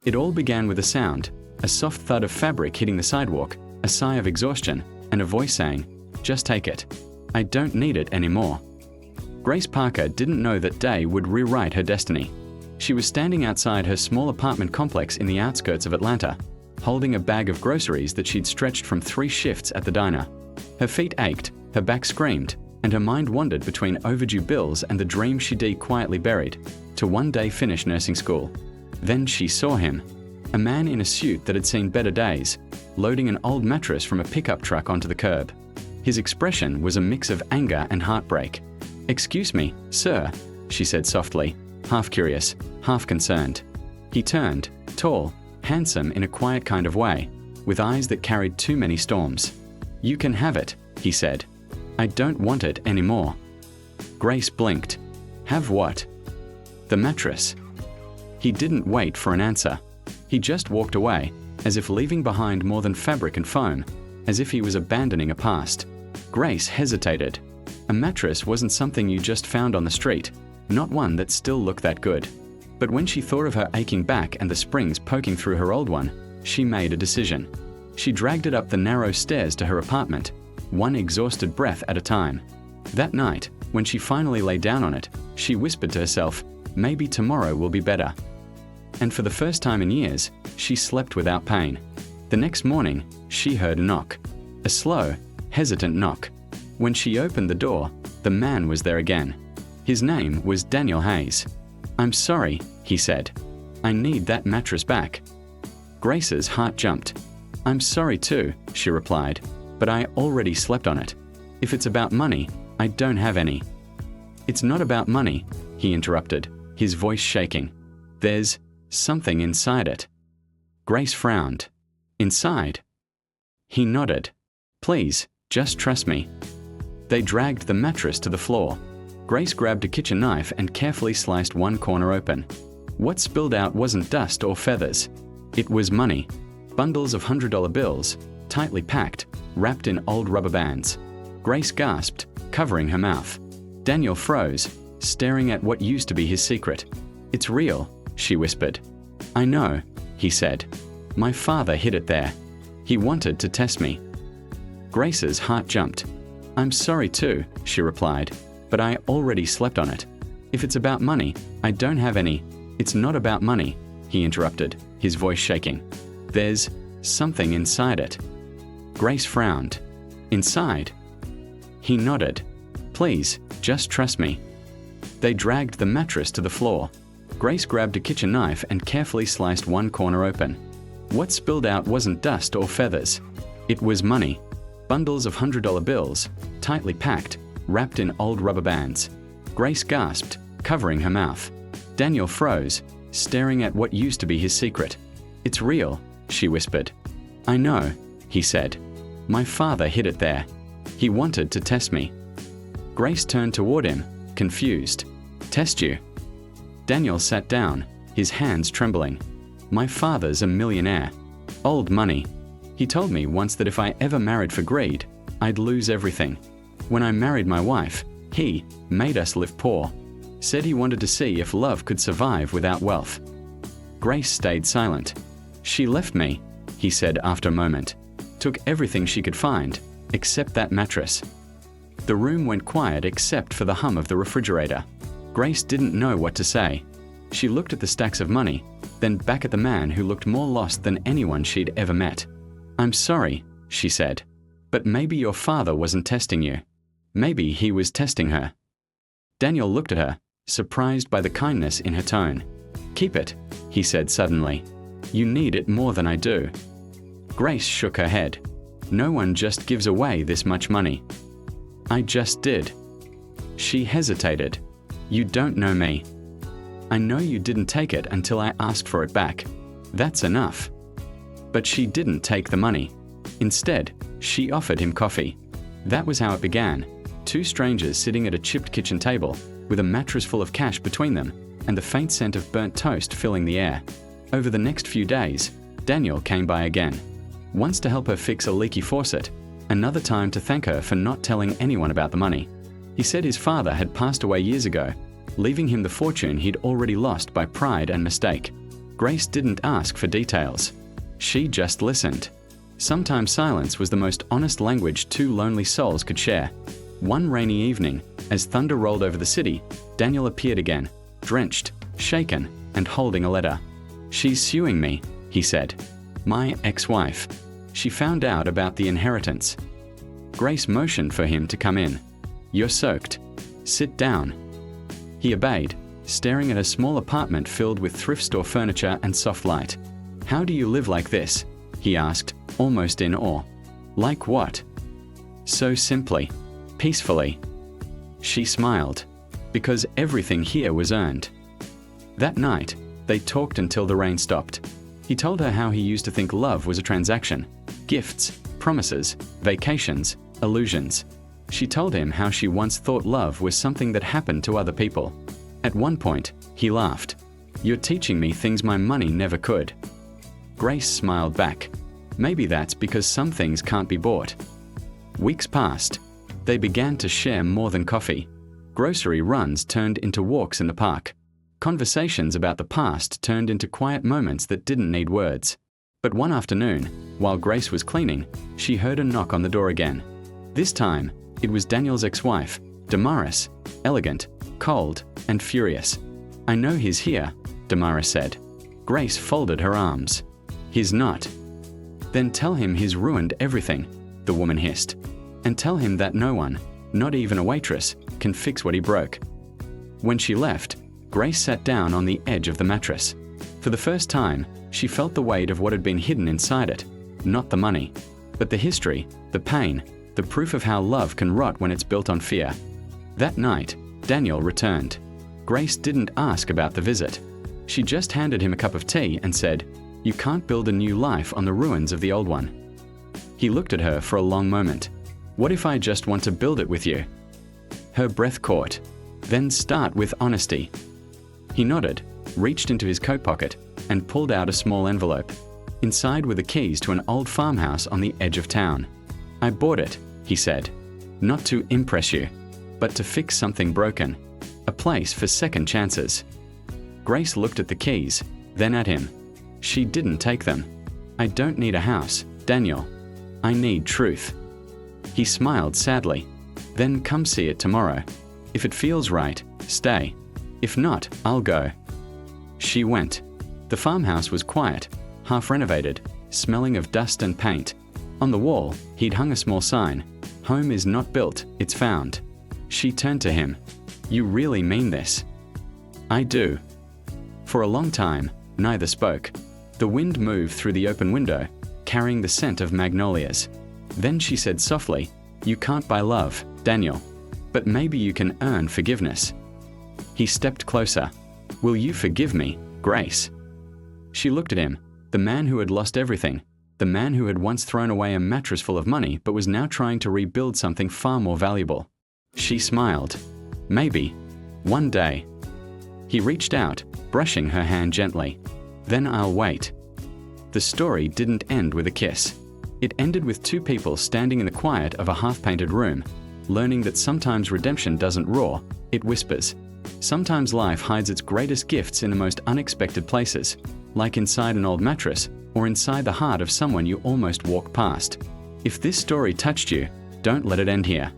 It all began with a sound, a soft thud of fabric hitting the sidewalk, a sigh of exhaustion, and a voice saying, "Just take it. I don't need it anymore." Grace Parker didn't know that day would rewrite her destiny. She was standing outside her small apartment complex in the outskirts of Atlanta, holding a bag of groceries that she'd stretched from 3 shifts at the diner. Her feet ached, her back screamed, and her mind wandered between overdue bills and the dream she'd quietly buried, to one day finish nursing school. Then she saw him, a man in a suit that had seen better days, loading an old mattress from a pickup truck onto the curb. His expression was a mix of anger and heartbreak. "Excuse me, sir," she said softly, half curious, half concerned. He turned, tall, handsome in a quiet kind of way, with eyes that carried too many storms. "You can have it," he said. "I don't want it anymore." Grace blinked. "Have what?" "The mattress." He didn't wait for an answer. He just walked away, as if leaving behind more than fabric and foam, as if he was abandoning a past. Grace hesitated. A mattress wasn't something you just found on the street, not one that still looked that good. But when she thought of her aching back and the springs poking through her old one, she made a decision. She dragged it up the narrow stairs to her apartment, one exhausted breath at a time. That night, when she finally lay down on it, she whispered to herself, "Maybe tomorrow will be better." And for the first time in years, she slept without pain. The next morning, she heard a knock. A slow, hesitant knock. When she opened the door, the man was there again. His name was Daniel Hayes. "I'm sorry," he said. "I need that mattress back." Grace's heart jumped. "I'm sorry too," she replied, "but I already slept on it. If it's about money, I don't have any." "It's not about money," he interrupted, his voice shaking. "There's something inside it." Grace frowned. "Inside?" He nodded. "Please, just trust me." They dragged the mattress to the floor. Grace grabbed a kitchen knife and carefully sliced one corner open. What spilled out wasn't dust or feathers. It was money. Bundles of $100 bills, tightly packed, wrapped in old rubber bands. Grace gasped, covering her mouth. Daniel froze, staring at what used to be his secret. "It's real," she whispered. "I know," he said. "My father hid it there. He wanted to test me." Grace's heart jumped. "I'm sorry too," she replied, "but I already slept on it. If it's about money, I don't have any." "It's not about money," he interrupted, his voice shaking. "There's something inside it." Grace frowned. "Inside?" He nodded. "Please, just trust me." They dragged the mattress to the floor. Grace grabbed a kitchen knife and carefully sliced one corner open. What spilled out wasn't dust or feathers. It was money. Bundles of $100 bills, tightly packed, wrapped in old rubber bands. Grace gasped, covering her mouth. Daniel froze, staring at what used to be his secret. "It's real," she whispered. "I know," he said. "My father hid it there. He wanted to test me." Grace turned toward him, confused. "Test you?" Daniel sat down, his hands trembling. "My father's a millionaire. Old money. He told me once that if I ever married for greed, I'd lose everything. When I married my wife, he made us live poor. Said he wanted to see if love could survive without wealth." Grace stayed silent. "She left me," he said after a moment. "Took everything she could find, except that mattress." The room went quiet except for the hum of the refrigerator. Grace didn't know what to say. She looked at the stacks of money, then back at the man who looked more lost than anyone she'd ever met. "I'm sorry," she said, "but maybe your father wasn't testing you. Maybe he was testing her." Daniel looked at her, surprised by the kindness in her tone. "Keep it," he said suddenly. "You need it more than I do." Grace shook her head. "No one just gives away this much money." "I just did." She hesitated. "You don't know me." "I know you didn't take it until I asked for it back. That's enough." But she didn't take the money. Instead, she offered him coffee. That was how it began. Two strangers sitting at a chipped kitchen table, with a mattress full of cash between them, and the faint scent of burnt toast filling the air. Over the next few days, Daniel came by again. Once to help her fix a leaky faucet, another time to thank her for not telling anyone about the money. He said his father had passed away years ago, leaving him the fortune he'd already lost by pride and mistake. Grace didn't ask for details. She just listened. Sometimes silence was the most honest language two lonely souls could share. One rainy evening, as thunder rolled over the city, Daniel appeared again, drenched, shaken, and holding a letter. "She's suing me," he said. "My ex-wife. She found out about the inheritance." Grace motioned for him to come in. "You're soaked. Sit down." He obeyed, staring at a small apartment filled with thrift store furniture and soft light. "How do you live like this?" he asked, almost in awe. "Like what?" "So simply, peacefully." She smiled, because everything here was earned. That night, they talked until the rain stopped. He told her how he used to think love was a transaction. Gifts, promises, vacations, illusions. She told him how she once thought love was something that happened to other people. At one point, he laughed. "You're teaching me things my money never could." Grace smiled back. Maybe that's because some things can't be bought. Weeks passed. They began to share more than coffee. Grocery runs turned into walks in the park. Conversations about the past turned into quiet moments that didn't need words. But one afternoon, while Grace was cleaning, she heard a knock on the door again. This time, it was Daniel's ex-wife, Damaris, elegant, cold, and furious. "I know he's here," Damaris said. Grace folded her arms. "He's not." "Then tell him he's ruined everything," the woman hissed. "And tell him that no one, not even a waitress, can fix what he broke." When she left, Grace sat down on the edge of the mattress. For the first time, she felt the weight of what had been hidden inside it. Not the money, but the history, the pain, the proof of how love can rot when it's built on fear. That night, Daniel returned. Grace didn't ask about the visit. She just handed him a cup of tea and said, "You can't build a new life on the ruins of the old one." He looked at her for a long moment. "What if I just want to build it with you?" Her breath caught. "Then start with honesty." He nodded, reached into his coat pocket, and pulled out a small envelope. Inside were the keys to an old farmhouse on the edge of town. "I bought it," he said. "Not to impress you, but to fix something broken. A place for second chances." Grace looked at the keys, then at him. She didn't take them. "I don't need a house, Daniel. I need truth." He smiled sadly. "Then come see it tomorrow. If it feels right, stay. If not, I'll go." She went. The farmhouse was quiet, half renovated, smelling of dust and paint. On the wall, he'd hung a small sign. "Home is not built, it's found." She turned to him. "You really mean this?" "I do." For a long time, neither spoke. The wind moved through the open window, carrying the scent of magnolias. Then she said softly, "You can't buy love, Daniel. But maybe you can earn forgiveness." He stepped closer. "Will you forgive me, Grace?" She looked at him, the man who had lost everything, the man who had once thrown away a mattress full of money but was now trying to rebuild something far more valuable. She smiled. "Maybe. One day." He reached out, brushing her hand gently. "Then I'll wait." The story didn't end with a kiss. It ended with two people standing in the quiet of a half-painted room, learning that sometimes redemption doesn't roar, it whispers. Sometimes life hides its greatest gifts in the most unexpected places, like inside an old mattress or inside the heart of someone you almost walked past. If this story touched you, don't let it end here.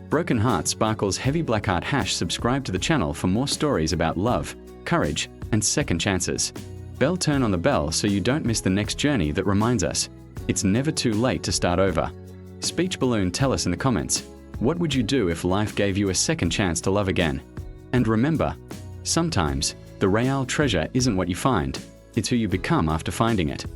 Broken Heart Sparkle's Heavy Black Art Hash subscribe to the channel for more stories about love, courage, and second chances. Bell turn on the bell so you don't miss the next journey that reminds us, it's never too late to start over. Speech Balloon, tell us in the comments, what would you do if life gave you a second chance to love again? And remember, sometimes the real treasure isn't what you find, it's who you become after finding it.